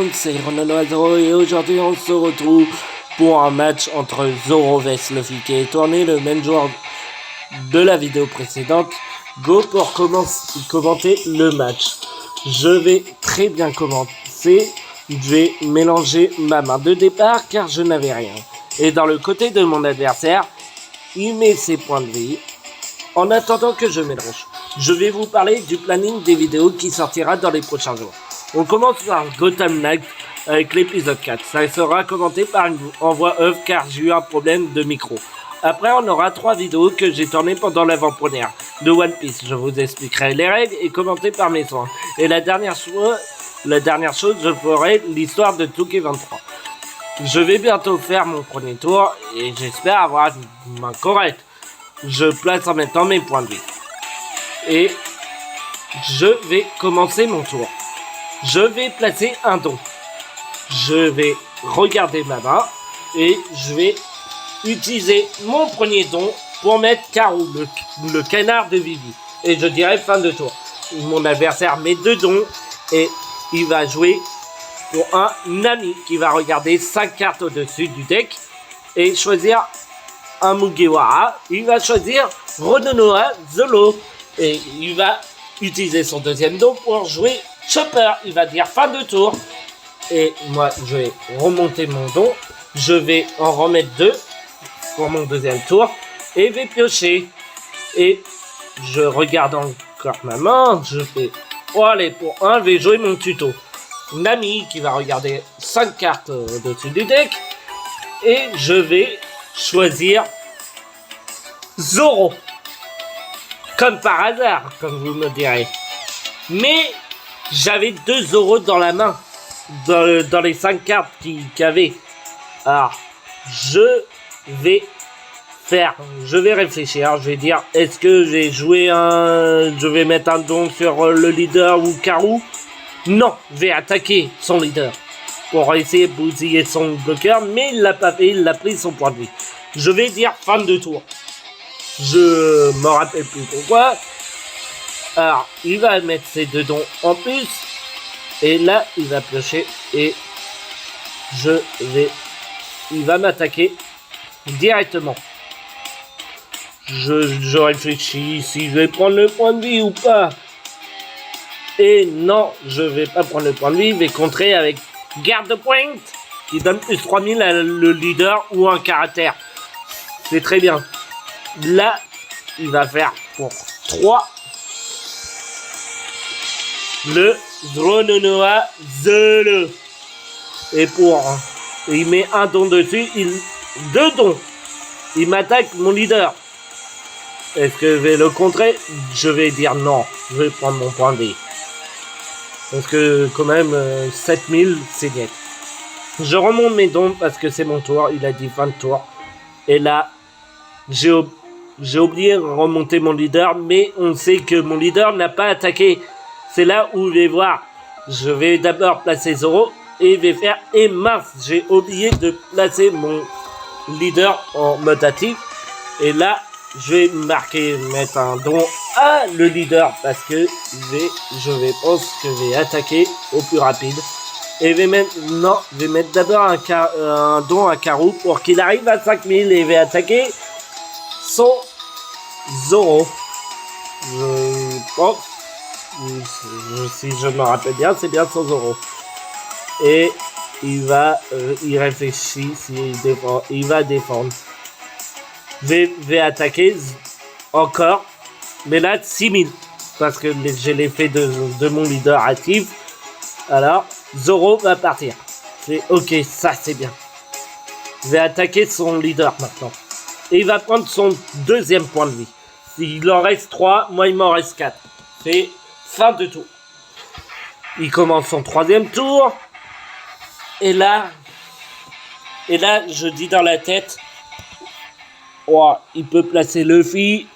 monde, c'est Ronaldo Zoro et aujourd'hui on se retrouve pour un match entre Zoro vs Luffy qui est tourné le même jour de la vidéo précédente. Go pour commenter le match. Je vais très bien commencer. Je vais mélanger ma main de départ car je n'avais rien. Et dans le côté de mon adversaire, il met ses points de vie. En attendant que je mélange, je vais vous parler du planning des vidéos qui sortira dans les prochains jours. On commence par Gotham Knight avec l'épisode 4. Ça sera commenté par une envoi off car j'ai eu un problème de micro. Après, on aura 3 vidéos que j'ai tournées pendant l'avant-première de One Piece. Je vous expliquerai les règles et commenté par mes soins. Et la dernière chose, je ferai l'histoire de Touquet 23. Je vais bientôt faire mon premier tour et j'espère avoir une main correcte. Je place en même temps mes points de vie. Et je vais commencer mon tour. Je vais placer un don. Je vais regarder ma main et je vais utiliser mon premier don pour mettre Karou, le canard de Vivi. Et je dirai fin de tour. Mon adversaire met 2 dons et il va jouer pour un ami qui va regarder 5 cartes au-dessus du deck et choisir un Mugiwara. Il va choisir Renonoa Zolo et il va utiliser son deuxième don pour jouer Chopper. Il va dire fin de tour et moi je vais remonter mon don. Je vais en remettre 2 pour mon deuxième tour et vais piocher et je regarde encore ma main. Je fais allez, pour 1 je vais jouer mon tuto Nami qui va regarder 5 cartes au-dessus du deck et je vais choisir Zoro comme par hasard, comme vous me direz, mais j'avais 2 Zoro dans la main dans les 5 cartes qu'il y avait. Alors je vais réfléchir. Je vais dire est-ce que je vais mettre un don sur le leader ou Karou. Non, je vais attaquer son leader pour essayer de bousiller son bloqueur, mais il l'a pas fait, il a pris son point de vie. Je vais dire fin de tour. Je me rappelle plus pourquoi. Alors, il va mettre ses 2 dons en plus. Et là, il va piocher. Et il va m'attaquer directement. Je réfléchis si je vais prendre le point de vie ou pas. Et non, je vais pas prendre le point de vie. Je vais contrer avec garde point qui donne plus 3000 à le leader ou un caractère. C'est très bien. Là, il va faire pour 3 le Drononoa Zolo. Et il met un don dessus, 2 dons. Il m'attaque mon leader. Est-ce que je vais le contrer? Je vais dire non. Je vais prendre mon point de vie. Parce que quand même 7000 c'est net. Je remonte mes dons parce que c'est mon tour. Il a dit fin de tour. Et là, j'ai oublié de remonter mon leader, mais on sait que mon leader n'a pas attaqué. C'est là où je vais voir. Je vais d'abord placer Zoro et je vais faire et mince, j'ai oublié de placer mon leader en mode actif. Et là, je vais mettre un don à le leader parce que je pense que je vais attaquer au plus rapide. Et je vais mettre d'abord un don à Karou pour qu'il arrive à 5000 et je vais attaquer son Zoro. Je pense, si je me rappelle bien, c'est bien son Zoro. Et il réfléchit s'il défend, il va défendre. Je vais attaquer encore, mais là 6000 parce que j'ai l'effet de mon leader actif. Alors Zoro va partir. C'est ok, ça c'est bien. Je vais attaquer son leader maintenant. Et il va prendre son deuxième point de vie. Il en reste 3, moi il m'en reste 4. C'est fin de tour. Il commence son 3e tour. Et là, je dis dans la tête, oh, il peut placer Luffy.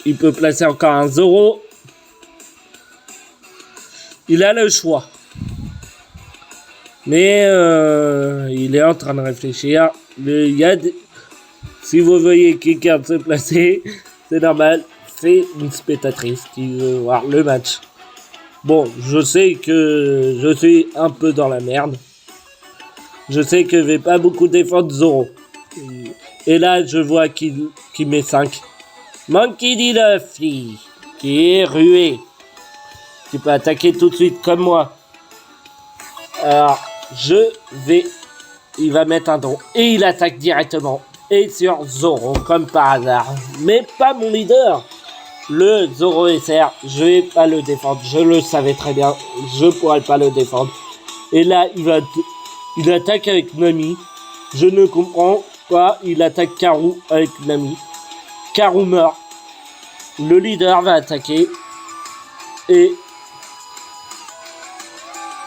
Il peut placer encore un Zoro. Il a le choix. Mais il est en train de réfléchir. Si vous voyez quelqu'un se placer, c'est normal. C'est une spectatrice qui veut voir le match. Bon, je sais que je suis un peu dans la merde. Je sais que je vais pas beaucoup défendre Zoro. Et là, je vois qu'il met 5. Monkey D. Luffy, qui est rué. Tu peux attaquer tout de suite comme moi. Alors, il va mettre un don. Et il attaque directement. Et sur Zoro, comme par hasard. Mais pas mon leader. Le Zoro SR, je vais pas le défendre. Je le savais très bien. Je pourrais pas le défendre. Et là, il attaque avec Nami. Je ne comprends pas. Il attaque Karu avec Nami. Karu meurt. Le leader va attaquer. Et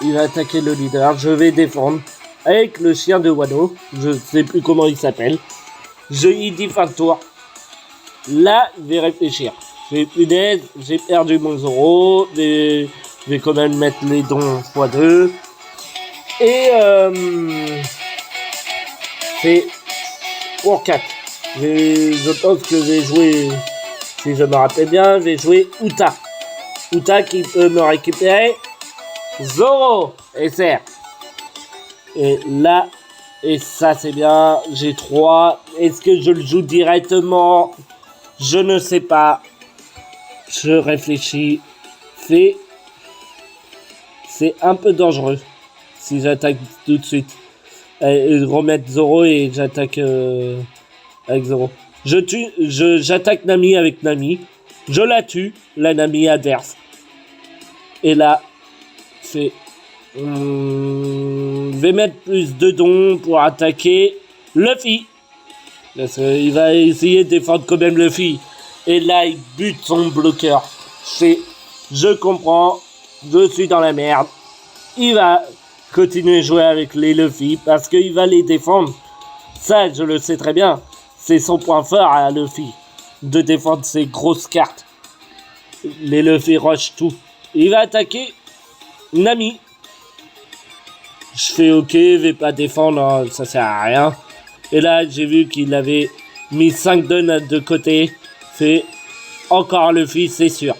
il va attaquer le leader. Je vais défendre avec le chien de Wano. Je sais plus comment il s'appelle. Il dit fin de tour. Là, je vais réfléchir. J'ai perdu mon Zoro. Je vais quand même mettre les dons x2. Et c'est pour 4. Je pense que je vais jouer, si je me rappelle bien, je vais jouer Uta. Uta qui peut me récupérer Zoro SR. Et là, et ça c'est bien, j'ai 3. Est-ce que je le joue directement? Je ne sais pas. Je réfléchis. C'est un peu dangereux si j'attaque tout de suite. Remettre Zoro et j'attaque avec Zoro. J'attaque Nami avec Nami. Je la tue, la Nami adverse. Et là, je vais mettre plus de dons pour attaquer Luffy. Parce qu'il va essayer de défendre quand même Luffy. Et là, il bute son bloqueur. Je comprends. Je suis dans la merde. Il va continuer à jouer avec les Luffy parce qu'il va les défendre. Ça, je le sais très bien. C'est son point fort à Luffy. De défendre ses grosses cartes. Les Luffy rush tout. Il va attaquer Nami. Je fais ok, je vais pas défendre, ça sert à rien. Et là, j'ai vu qu'il avait mis 5 dons de côté. C'est encore Luffy, c'est sûr.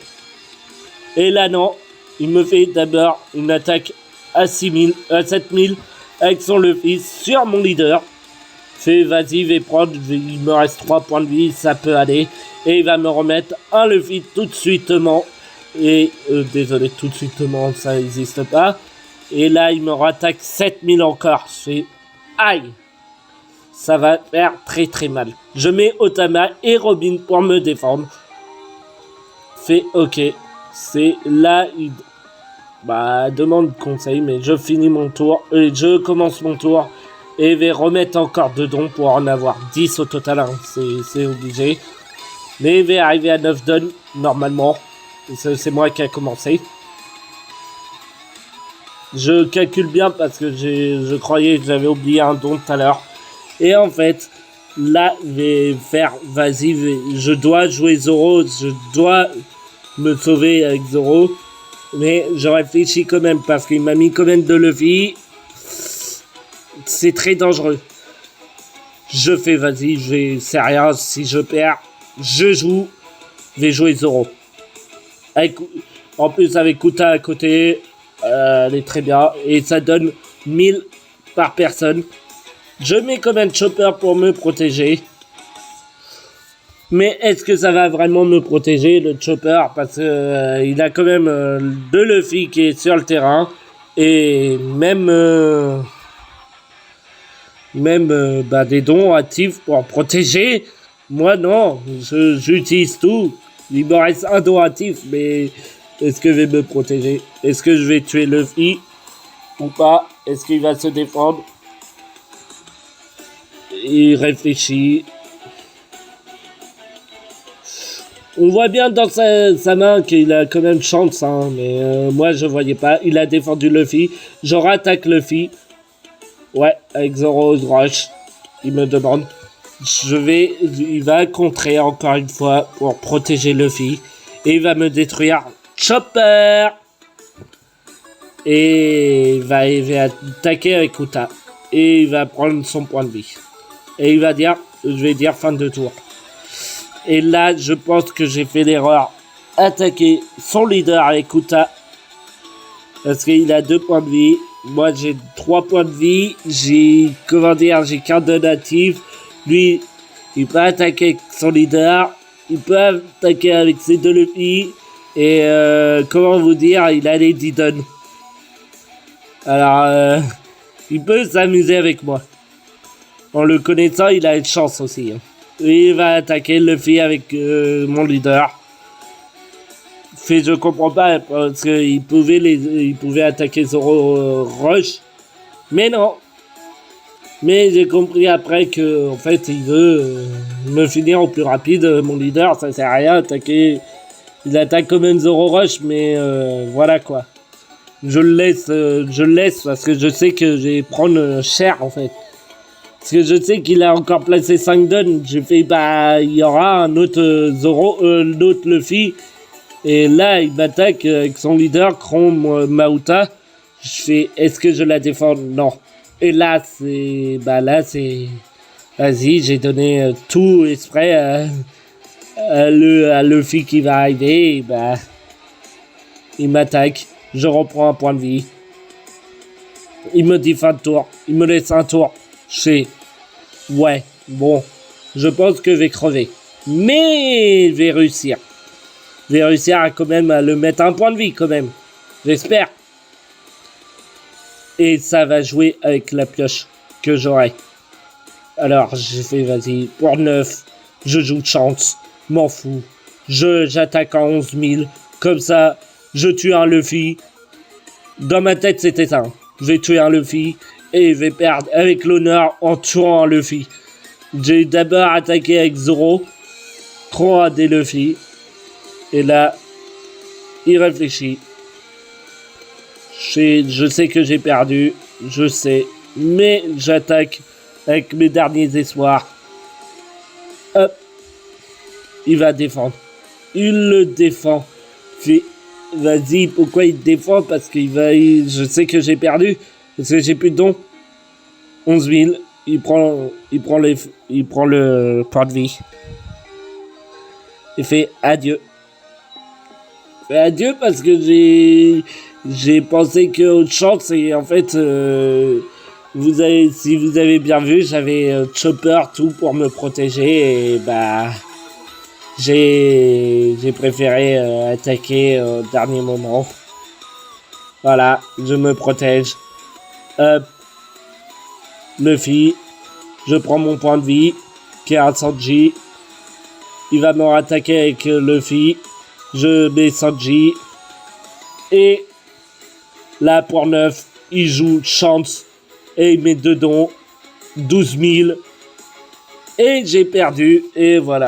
Et là, non. Il me fait d'abord une attaque à 7000 avec son Luffy sur mon leader. Vas-y, je vais prendre, il me reste 3 points de vie, ça peut aller. Et il va me remettre un Luffy tout de suitement. Et désolé, tout de suitement, ça n'existe pas. Et là, il me rattaque 7000 encore. Aïe. Ça va faire très très mal. Je mets Otama et Robin pour me défendre. Ok. C'est là, demande conseil, mais je finis mon tour. Et je commence mon tour. Et je vais remettre encore 2 dons pour en avoir 10 au total. Hein. C'est obligé. Mais je vais arriver à 9 dons, normalement. C'est moi qui a commencé. Je calcule bien parce que je croyais que j'avais oublié un don tout à l'heure. Et en fait, là, je vais faire, je dois jouer Zoro, je dois me sauver avec Zoro. Mais je réfléchis quand même parce qu'il m'a mis quand même de Luffy. C'est très dangereux. Je fais, c'est rien, si je perds, je vais jouer Zoro. En plus, avec Kuta à côté, elle est très bien. Et ça donne 1000 par personne. Je mets quand même Chopper pour me protéger. Mais est-ce que ça va vraiment me protéger, le Chopper? Parce que il a quand même de Luffy qui est sur le terrain. Et même des dons actifs pour protéger. Moi, non. J'utilise tout. Il me reste un don actif, mais est-ce que je vais me protéger? Est-ce que je vais tuer Luffy ou pas? Est-ce qu'il va se défendre? Il réfléchit. On voit bien dans sa main qu'il a quand même chance, hein, mais moi je voyais pas. Il a défendu Luffy. Je rattaque Luffy. Ouais, avec Zoro Rush. Il me demande. Il va contrer encore une fois pour protéger Luffy. Et il va me détruire Chopper. Et il va attaquer avec Kuta. Et il va prendre son point de vie. Et il va dire, je vais dire fin de tour. Et là, je pense que j'ai fait l'erreur. Attaquer son leader avec Kuta. Parce qu'il a 2 points de vie. Moi, j'ai 3 points de vie. J'ai qu'un donatif. Lui, il peut attaquer avec son leader. Il peut attaquer avec ses 2 Luffy. Et comment vous dire, il a les Didon. Alors, il peut s'amuser avec moi. En le connaissant, il a une chance aussi. Il va attaquer Luffy avec mon leader. Je comprends pas parce qu'il pouvait attaquer Zoro Rush. Mais non. Mais j'ai compris après que en fait il veut me finir au plus rapide. Mon leader, ça sert à rien attaquer. Il attaque comme un Zoro Rush, mais voilà quoi. Je le laisse parce que je sais que je vais prendre cher en fait. Parce que je sais qu'il a encore placé 5 dons. J'ai fait il y aura un autre Zoro, l'autre Luffy. Et là, il m'attaque avec son leader, Chrome Mauta. Je fais, est-ce que je la défends? Non. Et là, c'est... Vas-y, j'ai donné tout exprès à Luffy qui va arriver. Et il m'attaque. Je reprends un point de vie. Il me dit fin de tour. Il me laisse un tour. Je fais, ouais, bon. Je pense que je vais crever. Mais je vais réussir. Je vais réussir à quand même à le mettre un point de vie quand même. J'espère. Et ça va jouer avec la pioche que j'aurai. Alors j'ai fait vas-y. Pour 9, je joue de chance. M'en fous. J'attaque en 11 000. Comme ça, je tue un Luffy. Dans ma tête c'était ça. Je vais tuer un Luffy. Et je vais perdre avec l'honneur en tuant un Luffy. J'ai d'abord attaqué avec Zoro. 3 des Luffy. Et là, il réfléchit. Je sais que j'ai perdu, je sais, mais j'attaque avec mes derniers espoirs. Hop, il va défendre. Il le défend. Vas-y, pourquoi il défend? Parce je sais que j'ai perdu, parce que j'ai plus de dons. 11 000, il prend le point de vie. Il fait adieu. Adieu parce que j'ai pensé que autre chance et en fait si vous avez bien vu, j'avais Chopper tout pour me protéger et j'ai préféré attaquer au dernier moment. Voilà, je me protège. Luffy, je prends mon point de vie qui est un Sanji. Il va me rattaquer avec Luffy. Je mets Sanji. Et là, pour 9, il joue chance. Et il met 2 dons. 12 000. Et j'ai perdu. Et voilà.